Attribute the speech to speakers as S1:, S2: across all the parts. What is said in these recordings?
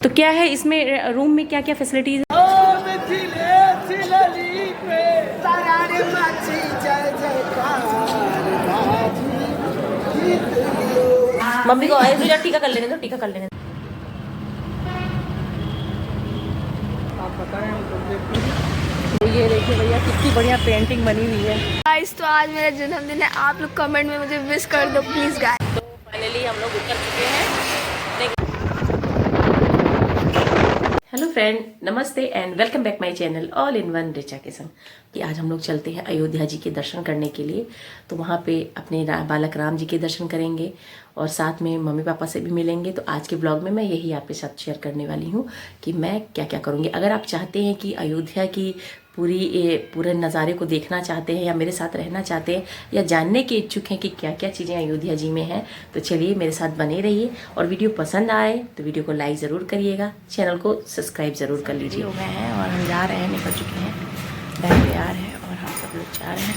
S1: तो क्या है इसमें रूम में क्या क्या फैसिलिटीज है? मम्मी को टीका कर लेने दो, टीका कर लेने दो। आप बता रहे हैं तो ये देखिए भैया कितनी बढ़िया पेंटिंग बनी हुई है।
S2: गाइस तो आज मेरा जन्मदिन है, आप लोग कमेंट में मुझे विश कर दो प्लीज गाइस।
S1: तो फाइनली हम लोग उतर चुके हैं। हेलो फ्रेंड, नमस्ते and welcome back my channel all in one Richa के संग। कि आज हम लोग चलते हैं अयोध्या जी के दर्शन करने के लिए। तो वहाँ पे अपने बालक राम जी के दर्शन करेंगे और साथ में मम्मी पापा से भी मिलेंगे। तो आज के ब्लॉग में मैं यही आपके साथ शेयर करने वाली हूँ कि मैं क्या क्या करूँगी। अगर आप चाहते हैं कि अयोध्या की पूरे नज़ारे को देखना चाहते हैं या मेरे साथ रहना चाहते हैं या जानने के इच्छुक हैं कि क्या क्या चीज़ें अयोध्या जी में हैं, तो चलिए मेरे साथ बने रहिए। और वीडियो पसंद आए तो वीडियो को लाइक ज़रूर करिएगा, चैनल को सब्सक्राइब ज़रूर कर लीजिए। हो गए हैं और हम जा रहे हैं, निकल चुके हैं, बैग तैयार है और हम सब लोग जा रहे हैं।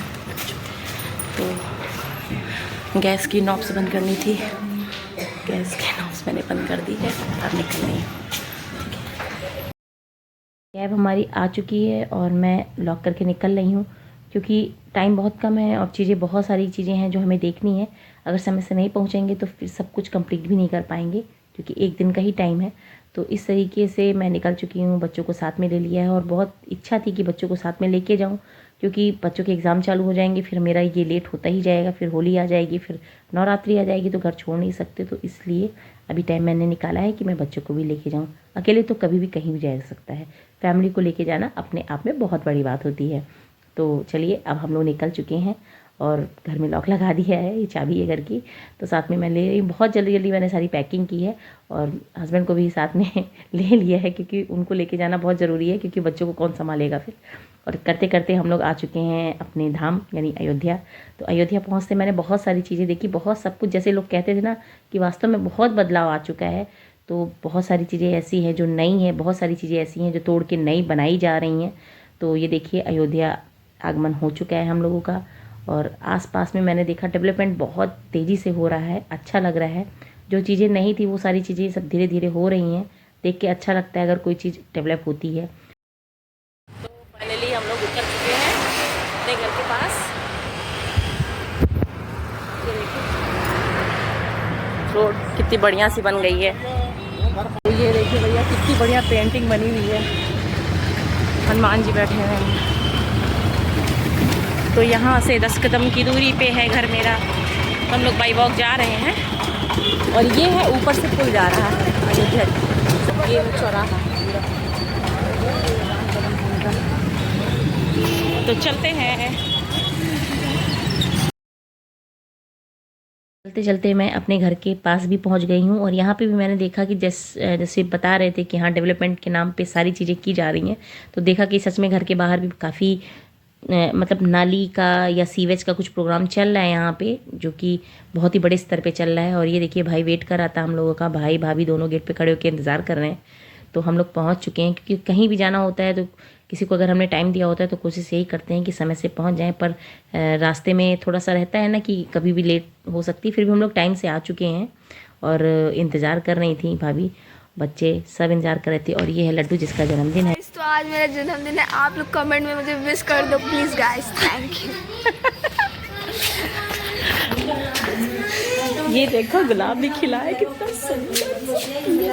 S1: तो गैस की नॉब्स बंद करनी थी, गैस की नॉब्स मैंने बंद कर दी है, अब निकल रही हूँ। कैब हमारी आ चुकी है और मैं लॉक करके निकल रही हूँ क्योंकि टाइम बहुत कम है और बहुत सारी चीज़ें हैं जो हमें देखनी है। अगर समय से नहीं पहुँचेंगे तो फिर सब कुछ कंप्लीट भी नहीं कर पाएंगे क्योंकि एक दिन का ही टाइम है। तो इस तरीके से मैं निकल चुकी हूँ, बच्चों को साथ में ले लिया है और बहुत इच्छा थी कि बच्चों को साथ में लेके जाऊँ क्योंकि बच्चों के एग्ज़ाम चालू हो जाएंगे, फिर मेरा ये लेट होता ही जाएगा, फिर होली आ जाएगी, फिर नवरात्रि आ जाएगी, तो घर छोड़ नहीं सकते। तो इसलिए अभी टाइम मैंने निकाला है कि मैं बच्चों को भी लेके जाऊँ। अकेले तो कभी भी कहीं भी जा सकता है, फैमिली को लेके जाना अपने आप में बहुत बड़ी बात होती है। तो चलिए अब हम लोग निकल चुके हैं और घर में लॉक लगा दिया है, ये चाबी है घर की। तो साथ में मैं ले रही हूँ, बहुत जल्दी जल्दी मैंने सारी पैकिंग की है और हस्बैंड को भी साथ में ले लिया है क्योंकि उनको लेके जाना बहुत ज़रूरी है क्योंकि बच्चों को कौन संभालेगा फिर। और करते करते हम लोग आ चुके हैं अपने धाम यानी अयोध्या। तो अयोध्या पहुँचते मैंने बहुत सारी चीज़ें देखी, बहुत सब कुछ जैसे लोग कहते थे ना कि वास्तव में बहुत बदलाव आ चुका है। तो बहुत सारी चीज़ें ऐसी हैं जो नई हैं, बहुत सारी चीज़ें ऐसी हैं जो तोड़ के नई बनाई जा रही हैं। तो ये देखिए अयोध्या आगमन हो चुका है हम लोगों का और आसपास में मैंने देखा डेवलपमेंट बहुत तेज़ी से हो रहा है, अच्छा लग रहा है। जो चीज़ें नहीं थी वो सारी चीज़ें सब धीरे धीरे हो रही हैं, देख के अच्छा लगता है अगर कोई चीज़ डेवलप होती है। तो फाइनली हम लोग उतर चुके हैं अपने घर के पास। ये देखिए रोड कितनी बढ़िया सी बन गई है। तो ये देखिए भैया कितनी बढ़िया पेंटिंग बनी हुई है, हनुमान जी बैठे हुए हैं। तो यहाँ से 10 कदम की दूरी पे है घर मेरा। हम लोग बाई वॉक जा रहे हैं और ये है ऊपर से पुल जा रहा है अयोध्या, ये चौराहा। तो चलते हैं। चलते चलते मैं अपने घर के पास भी पहुंच गई हूं और यहाँ पे भी मैंने देखा कि जैसे बता रहे थे कि हाँ डेवलपमेंट के नाम पे सारी चीज़ें की जा रही हैं। तो देखा कि सच में घर के बाहर भी काफ़ी मतलब नाली का या सीवेज का कुछ प्रोग्राम चल रहा है यहाँ पे, जो कि बहुत ही बड़े स्तर पे चल रहा है। और ये देखिए भाई वेट कर रहा था हम लोगों का, भाई भाभी दोनों गेट पे खड़े होकर इंतज़ार कर रहे हैं। तो हम लोग पहुँच चुके हैं क्योंकि कहीं भी जाना होता है तो किसी को अगर हमने टाइम दिया होता है तो कोशिश यही करते हैं कि समय से पहुँच जाएँ। पर रास्ते में थोड़ा सा रहता है ना कि कभी भी लेट हो सकती है, फिर भी हम लोग टाइम से आ चुके हैं और इंतज़ार कर रही थी भाभी, बच्चे सब इंतजार कर रहे थे। और ये है लड्डू जिसका जन्मदिन है।
S2: तो आज मेरा जन्मदिन है, आप लोग कमेंट में मुझे विश कर दो प्लीज गाइस, थैंक यू।
S1: ये देखो गुलाब भी खिला है, कितना सुंदर।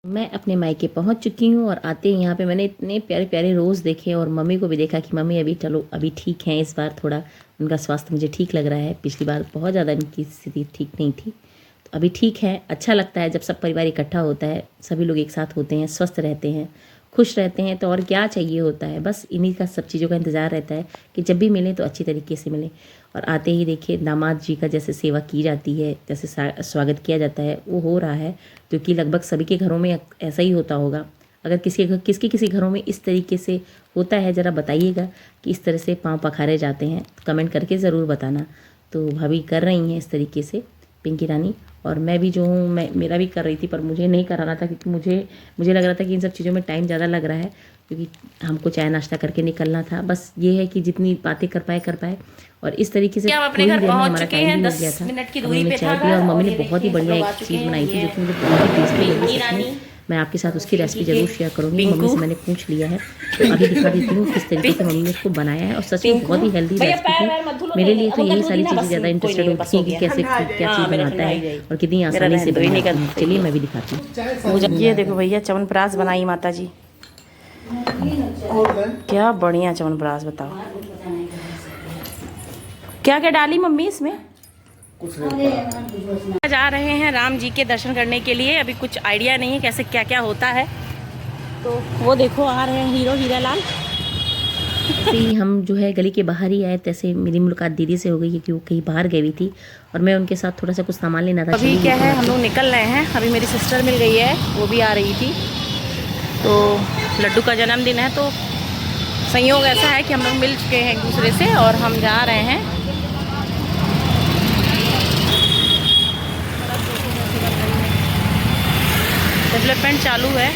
S1: मैं अपने मायके पहुंच चुकी हूँ और आते ही यहाँ पे मैंने इतने प्यारे प्यारे रोज़ देखे और मम्मी को भी देखा कि मम्मी अभी चलो अभी ठीक है, इस बार थोड़ा उनका स्वास्थ्य मुझे ठीक लग रहा है। पिछली बार बहुत ज़्यादा इनकी स्थिति ठीक नहीं थी, तो अभी ठीक है। अच्छा लगता है जब सब परिवार इकट्ठा होता है, सभी लोग एक साथ होते हैं, स्वस्थ रहते हैं, खुश रहते हैं। तो और क्या चाहिए होता है, बस इन्हीं का सब चीज़ों का इंतज़ार रहता है कि जब भी मिलें तो अच्छी तरीके से मिलें। और आते ही देखिए दामाद जी का जैसे सेवा की जाती है, जैसे स्वागत किया जाता है, वो हो रहा है क्योंकि लगभग सभी के घरों में ऐसा ही होता होगा। अगर किसी घरों में इस तरीके से होता है, ज़रा बताइएगा कि इस तरह से पाँव पखारे जाते हैं, कमेंट करके ज़रूर बताना। तो भाभी कर रही हैं इस तरीके से, पिंकी रानी, और मैं भी जो हूँ मेरा भी कर रही थी, पर मुझे नहीं कराना था क्योंकि मुझे लग रहा था कि इन सब चीज़ों में टाइम ज़्यादा लग रहा है क्योंकि हमको चाय नाश्ता करके निकलना था। बस ये है कि जितनी बातें कर पाए और इस तरीके से अपने घर पहुंच चुके हैं। 10 मिनट की दूरी पे
S3: चाय पिया और मम्मी ने बहुत ही बढ़िया एक चीज़ बनाई थी जो कि मुझे बहुत ही टेस्टी लगी।
S1: मैं आपके साथ उसकी रेसिपी ज़रूर शेयर करूँगी। मम्मी से मैंने पूछ लिया है, तो अभी दिखा देती हूँ किस तरीके से मम्मी ने उसको बनाया है। और सच में बहुत ही हेल्दी रेसिपी थी। मेरे लिए तो यही सारी चीज़ें ज़्यादा इंटरेस्टेड होती हैं कि कैसे क्या चीज़ बनाता है और कितनी आसानी से बनाता है। चलिए मैं भी दिखाती हूँ।
S3: ये देखो भैया च्यवनप्राश बनाई माता जी, क्या बढ़िया च्यवनप्राश, बताओ क्या क्या डाली मम्मी इसमें। जा रहे हैं राम जी के दर्शन करने के लिए। अभी कुछ आइडिया नहीं है कैसे क्या क्या होता है, तो वो देखो आ रहे हैं हीरो हीरालाल।
S1: फिर हम जो है गली के बाहर ही आए, तैसे मेरी मुलाकात दीदी से हो गई क्योंकि वो कहीं बाहर गई हुई थी और मैं उनके साथ थोड़ा सा कुछ सामान लेना था।
S3: अभी क्या है, हम लोग निकल रहे हैं। अभी मेरी सिस्टर मिल गई है, वो भी आ रही थी। तो लड्डू का जन्मदिन है, तो संयोग ऐसा है कि हम लोग मिल चुके हैं एक दूसरे से और हम जा रहे हैं। डेवलपमेंट चालू है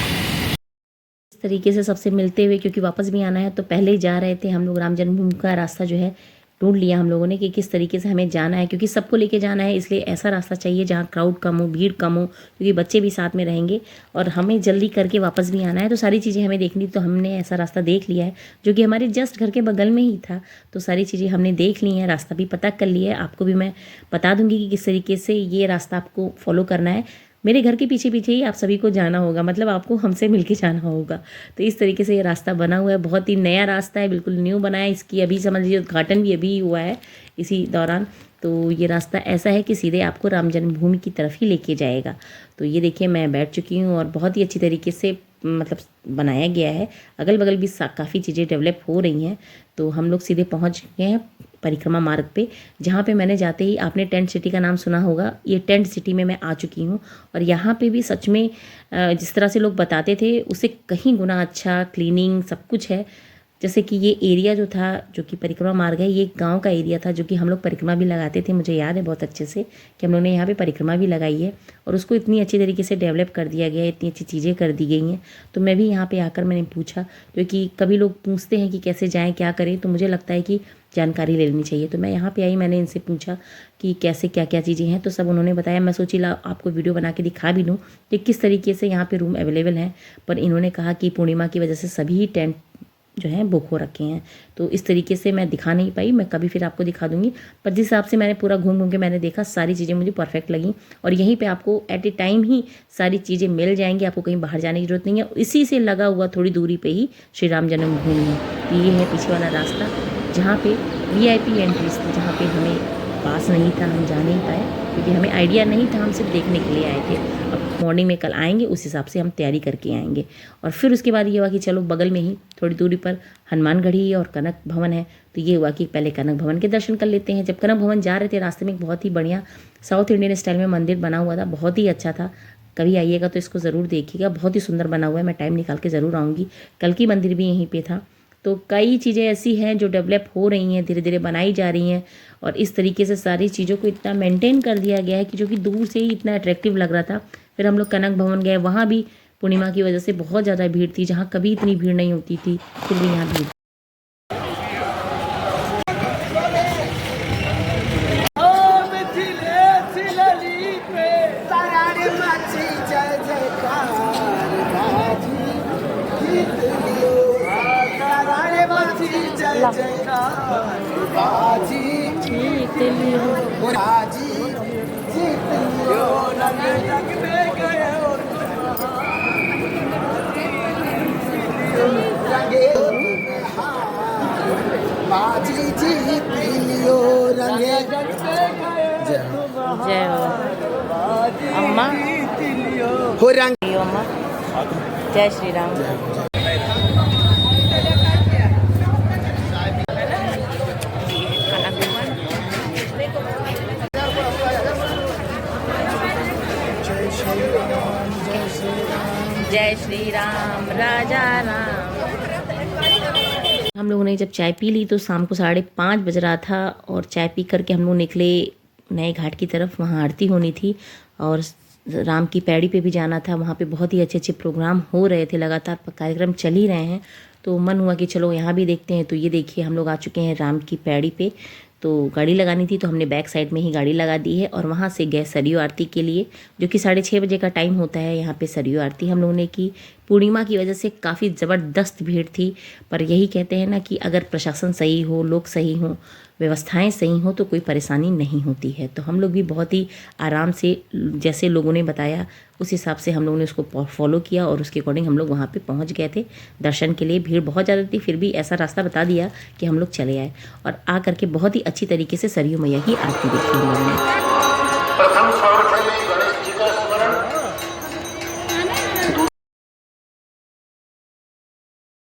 S1: इस तरीके से सबसे मिलते हुए, क्योंकि वापस भी आना है तो पहले ही जा रहे थे हम लोग। राम जन्मभूमि का रास्ता जो है ढूंढ लिया हम लोगों ने कि किस तरीके से हमें जाना है, क्योंकि सबको लेके जाना है। इसलिए ऐसा रास्ता चाहिए जहाँ क्राउड कम हो, भीड़ कम हो, क्योंकि बच्चे भी साथ में रहेंगे और हमें जल्दी करके वापस भी आना है। तो सारी चीज़ें हमें देखनी, तो हमने ऐसा रास्ता देख लिया है जो कि हमारे जस्ट घर के बगल में ही था। तो सारी चीज़ें हमने देख ली हैं, रास्ता भी पता कर लिया है। आपको भी मैं बता दूंगी कि किस तरीके से ये रास्ता आपको फॉलो करना है। मेरे घर के पीछे पीछे ही आप सभी को जाना होगा, मतलब आपको हमसे मिलके जाना होगा। तो इस तरीके से ये रास्ता बना हुआ है, बहुत ही नया रास्ता है, बिल्कुल न्यू बना है। इसकी अभी समझ लीजिए उद्घाटन भी अभी हुआ है इसी दौरान। तो ये रास्ता ऐसा है कि सीधे आपको राम जन्मभूमि की तरफ ही लेके जाएगा। तो ये देखिए मैं बैठ चुकी हूँ और बहुत ही अच्छी तरीके से मतलब बनाया गया है। अगल बगल भी काफ़ी चीज़ें डेवलप हो रही हैं। तो हम लोग सीधे पहुँच गए हैं परिक्रमा मार्ग पे, जहाँ पे मैंने जाते ही, आपने टेंट सिटी का नाम सुना होगा, ये टेंट सिटी में मैं आ चुकी हूँ। और यहाँ पे भी सच में जिस तरह से लोग बताते थे उससे कहीं गुना अच्छा क्लीनिंग सब कुछ है। जैसे कि ये एरिया जो था, जो कि परिक्रमा मार्ग है, ये गांव का एरिया था जो कि हम लोग परिक्रमा भी लगाते थे। मुझे याद है बहुत अच्छे से कि हम लोगों ने यहाँ पे परिक्रमा भी लगाई है और उसको इतनी अच्छी तरीके से डेवलप कर दिया गया है, इतनी अच्छी चीज़ें कर दी गई हैं। तो मैं भी यहाँ पे आकर मैंने पूछा, क्योंकि कभी लोग पूछते हैं कि कैसे जाएँ, क्या करें, तो मुझे लगता है कि जानकारी ले लेनी चाहिए। तो मैं यहाँ पे आई, मैंने इनसे पूछा कि कैसे क्या क्या चीज़ें हैं, तो सब उन्होंने बताया। मैं सोची ला आपको वीडियो बना के दिखा भी दूँ कि किस तरीके से यहाँ पे रूम अवेलेबल हैं। पर इन्होंने कहा कि पूर्णिमा की वजह से सभी टेंट जो हैं बुक हो रखे हैं, तो इस तरीके से मैं दिखा नहीं पाई। मैं कभी फिर आपको दिखा दूंगी। पर जिस हिसाब से मैंने पूरा घूम घूम के मैंने देखा, सारी चीज़ें मुझे परफेक्ट लगी और यहीं पे आपको एट ए टाइम ही सारी चीज़ें मिल जाएंगी, आपको कहीं बाहर जाने की जरूरत नहीं है। इसी से लगा हुआ थोड़ी दूरी पे ही श्री राम जन्मभूमि है। ये है पीछे वाला रास्ता जहाँ पे VIP एंट्रीज थी, जहाँ पे हमें पास नहीं था, हम जा नहीं पाए क्योंकि हमें आइडिया नहीं था, हम सिर्फ देखने के लिए आए थे। अब मॉर्निंग में कल आएंगे, उस हिसाब से हम तैयारी करके आएंगे। और फिर उसके बाद ये हुआ कि चलो बगल में ही थोड़ी दूरी पर हनुमानगढ़ी और कनक भवन है, तो ये हुआ कि पहले कनक भवन के दर्शन कर लेते हैं। जब कनक भवन जा रहे थे, रास्ते में एक बहुत ही बढ़िया साउथ इंडियन स्टाइल में मंदिर बना हुआ था, बहुत ही अच्छा था। कभी आइएगा तो इसको ज़रूर देखिएगा, बहुत ही सुंदर बना हुआ है। मैं टाइम निकाल के ज़रूर आऊँगी। कल की मंदिर भी यहीं पे था। तो कई चीज़ें ऐसी हैं जो डेवलप हो रही हैं, धीरे धीरे बनाई जा रही हैं और इस तरीके से सारी चीज़ों को इतना मेंटेन कर दिया गया है कि जो कि दूर से ही इतना अट्रैक्टिव लग रहा था। फिर हम लोग कनक भवन गए, वहाँ भी पूर्णिमा की वजह से बहुत ज़्यादा भीड़ थी, जहाँ कभी इतनी भीड़ नहीं होती थी, फिर भी यहाँ भीड़। जय अम्मा हो रंग अम्मा, जय श्री राम। जय श्री राम राजा राम। हम लोगों ने जब चाय पी ली तो शाम को 5:30 बज रहा था और चाय पी करके हम लोग निकले नए घाट की तरफ। वहाँ आरती होनी थी और राम की पैड़ी पे भी जाना था। वहाँ पे बहुत ही अच्छे अच्छे प्रोग्राम हो रहे थे, लगातार कार्यक्रम चल ही रहे हैं। तो मन हुआ कि चलो यहाँ भी देखते हैं। तो ये देखिए हम लोग आ चुके हैं राम की पैड़ी पे। तो गाड़ी लगानी थी तो हमने बैक साइड में ही गाड़ी लगा दी है और वहाँ से गए सरयू आरती के लिए, जो कि 6:30 बजे का टाइम होता है यहाँ पे सरयू आरती हम लोगों ने की। पूर्णिमा की वजह से काफ़ी ज़बरदस्त भीड़ थी, पर यही कहते हैं ना कि अगर प्रशासन सही हो, लोग सही हों, व्यवस्थाएं सही हों तो कोई परेशानी नहीं होती है। तो हम लोग भी बहुत ही आराम से, जैसे लोगों ने बताया उस हिसाब से हम लोगों ने उसको फॉलो किया और उसके अकॉर्डिंग हम लोग वहाँ पे पहुँच गए थे दर्शन के लिए। भीड़ बहुत ज़्यादा थी, फिर भी ऐसा रास्ता बता दिया कि हम लोग चले आए और आ करके बहुत ही अच्छी तरीके से सरयू मैया की आरती देखी हम लोगों ने।
S4: प्रथम सौरभ में गणेश जी का स्मरण।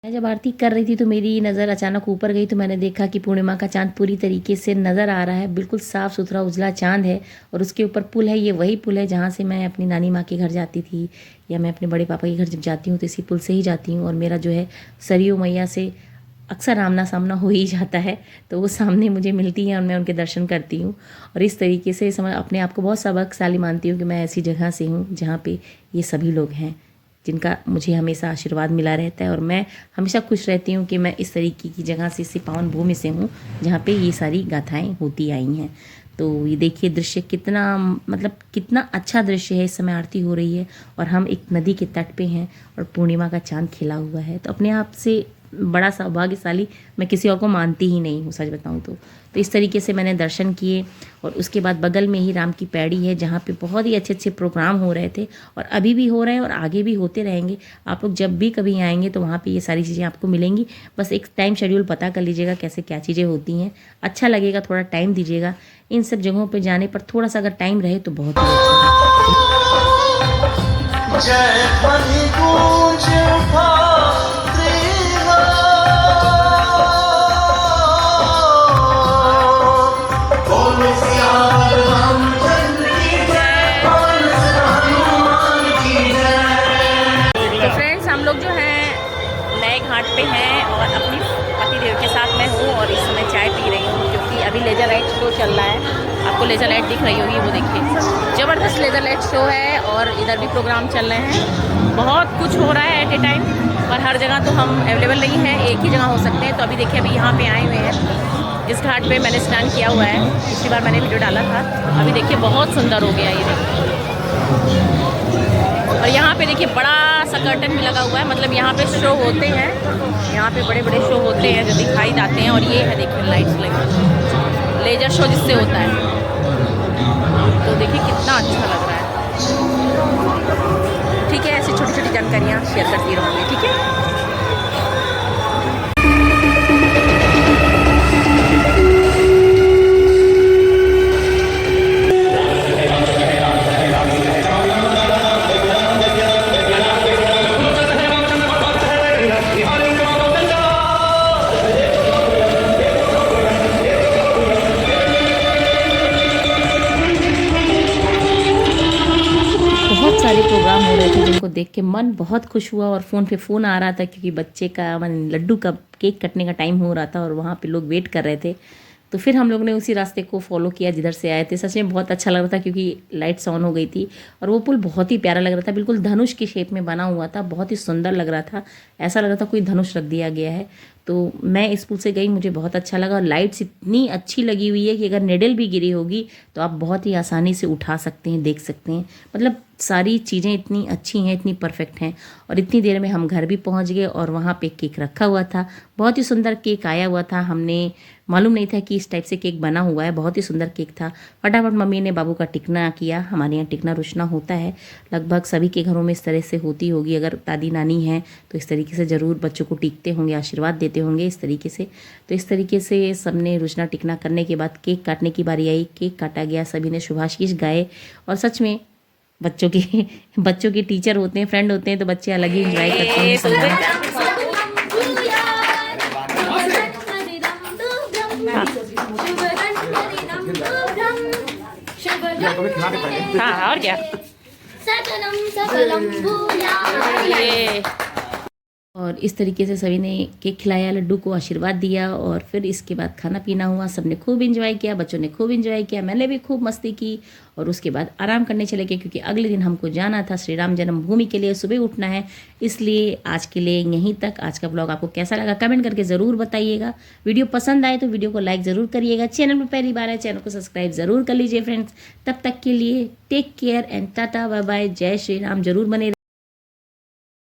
S1: मैं जब आरती कर रही थी तो मेरी नज़र अचानक ऊपर गई तो मैंने देखा कि पूर्णिमा का चांद पूरी तरीके से नज़र आ रहा है। बिल्कुल साफ़ सुथरा उजला चांद है और उसके ऊपर पुल है। ये वही पुल है जहाँ से मैं अपनी नानी माँ के घर जाती थी या मैं अपने बड़े पापा के घर जब जाती हूँ तो इसी पुल से ही जाती हूँ। और मेरा जो है सरयू मैया से अक्सर आमना सामना हो ही जाता है, तो वो सामने मुझे मिलती हैं और मैं उनके दर्शन करती हूँ। और इस तरीके से अपने आप को बहुत सबकशाली मानती हूँ कि मैं ऐसी जगह से हूँ जहाँ पे ये सभी लोग हैं जिनका मुझे हमेशा आशीर्वाद मिला रहता है। और मैं हमेशा खुश रहती हूँ कि मैं इस तरीके की जगह से, इसी पावन भूमि से हूँ जहाँ पे ये सारी गाथाएँ होती आई हैं। तो ये देखिए दृश्य कितना, मतलब कितना अच्छा दृश्य है। इस समय आरती हो रही है और हम एक नदी के तट पे हैं और पूर्णिमा का चांद खिला हुआ है। तो अपने आप से बड़ा सौभाग्यशाली मैं किसी और को मानती ही नहीं हूँ, सच बताऊँ तो इस तरीके से मैंने दर्शन किए। और उसके बाद बगल में ही राम की पैड़ी है जहाँ पे बहुत ही अच्छे अच्छे प्रोग्राम हो रहे थे और अभी भी हो रहे हैं और आगे भी होते रहेंगे। आप लोग जब भी कभी आएंगे तो वहाँ पे ये सारी चीज़ें आपको मिलेंगी। बस एक टाइम शेड्यूल पता कर लीजिएगा कैसे क्या चीज़ें होती हैं, अच्छा लगेगा, थोड़ा टाइम दीजिएगा। इन सब जगहों पर जाने पर थोड़ा सा अगर टाइम रहे तो बहुत ही अच्छा।
S3: पे हैं और अपनी पतिदेव के साथ मैं हूँ और इस समय चाय पी रही हूँ क्योंकि अभी लेज़र लाइट शो चल रहा है। आपको लेज़र लाइट दिख रही होगी, वो देखिए ज़बरदस्त लेज़र लाइट शो है और इधर भी प्रोग्राम चल रहे हैं। बहुत कुछ हो रहा है एट ए टाइम, पर हर जगह तो हम अवेलेबल नहीं है, एक ही जगह हो सकते हैं। तो अभी देखिए अभी यहाँ पे आए हुए हैं, इस घाट पे मैंने स्नान किया हुआ है, पिछली बार मैंने वीडियो डाला था। अभी देखिए बहुत सुंदर हो गया ये देखिए। और यहाँ पे देखिए बड़ा सा कर्टन भी लगा हुआ है, मतलब यहाँ पे शो होते हैं, यहाँ पे बड़े बड़े शो होते हैं जो दिखाई जाते हैं। और ये है देखिए लाइट्स लगी, लेजर शो जिससे होता है। तो देखिए कितना अच्छा लग रहा है। ठीक है, ऐसी छोटी छोटी जानकारियाँ शेयर करती रहूँगी, ठीक है।
S1: बहुत सारे प्रोग्राम हो रहे थे जिनको देख के मन बहुत खुश हुआ और फ़ोन पे फ़ोन आ रहा था क्योंकि बच्चे का लड्डू का केक कटने का टाइम हो रहा था और वहाँ पे लोग वेट कर रहे थे। तो फिर हम लोग ने उसी रास्ते को फॉलो किया जिधर से आए थे। सच में बहुत अच्छा लग रहा था क्योंकि लाइट्स ऑन हो गई थी और वो पुल बहुत ही प्यारा लग रहा था, बिल्कुल धनुष के शेप में बना हुआ था, बहुत ही सुंदर लग रहा था। ऐसा लग रहा था कोई धनुष रख दिया गया है। तो मैं इस पुल से गई, मुझे बहुत अच्छा लगा। और लाइट्स इतनी अच्छी लगी हुई है कि अगर नेडल भी गिरी होगी तो आप बहुत ही आसानी से उठा सकते हैं, देख सकते हैं। मतलब सारी चीज़ें इतनी अच्छी हैं, इतनी परफेक्ट हैं। और इतनी देर में हम घर भी पहुंच गए और वहाँ पे केक रखा हुआ था, बहुत ही सुंदर केक आया हुआ था। हमने मालूम नहीं था कि इस टाइप से केक बना हुआ है, बहुत ही सुंदर केक था। फटाफट मम्मी ने बाबू का टिकना किया। हमारे यहाँ टिकना रुचना होता है, लगभग सभी के घरों में इस तरह से होती होगी। अगर दादी नानी हैं तो इस तरीके से ज़रूर बच्चों को टीकते होंगे, आशीर्वाद देते होंगे इस तरीके से। तो इस तरीके से सबने रुचना टिकना करने के बाद केक काटने की बारी आई। केक काटा गया, सभी ने शुभाशीष गाए। और सच में बच्चों के टीचर होते हैं, फ्रेंड होते हैं, तो बच्चे अलग ही एंजॉय करते हैं।
S3: हाँ, और क्या
S1: और इस तरीके से सभी ने केक खिलाया, लड्डू को आशीर्वाद दिया और फिर इसके बाद खाना पीना हुआ। सबने खूब एंजॉय किया, बच्चों ने खूब एंजॉय किया, मैंने भी खूब मस्ती की और उसके बाद आराम करने चले गए क्योंकि अगले दिन हमको जाना था श्री राम जन्मभूमि के लिए, सुबह उठना है। इसलिए आज के लिए यहीं तक। आज का ब्लॉग आपको कैसा लगा कमेंट करके ज़रूर बताइएगा। वीडियो पसंद आए तो वीडियो को लाइक ज़रूर करिएगा। चैनल में पहली बार है, चैनल को सब्सक्राइब ज़रूर कर लीजिए फ्रेंड्स। तब तक के लिए take care and tata bye bye. जय श्री राम। जरूर बने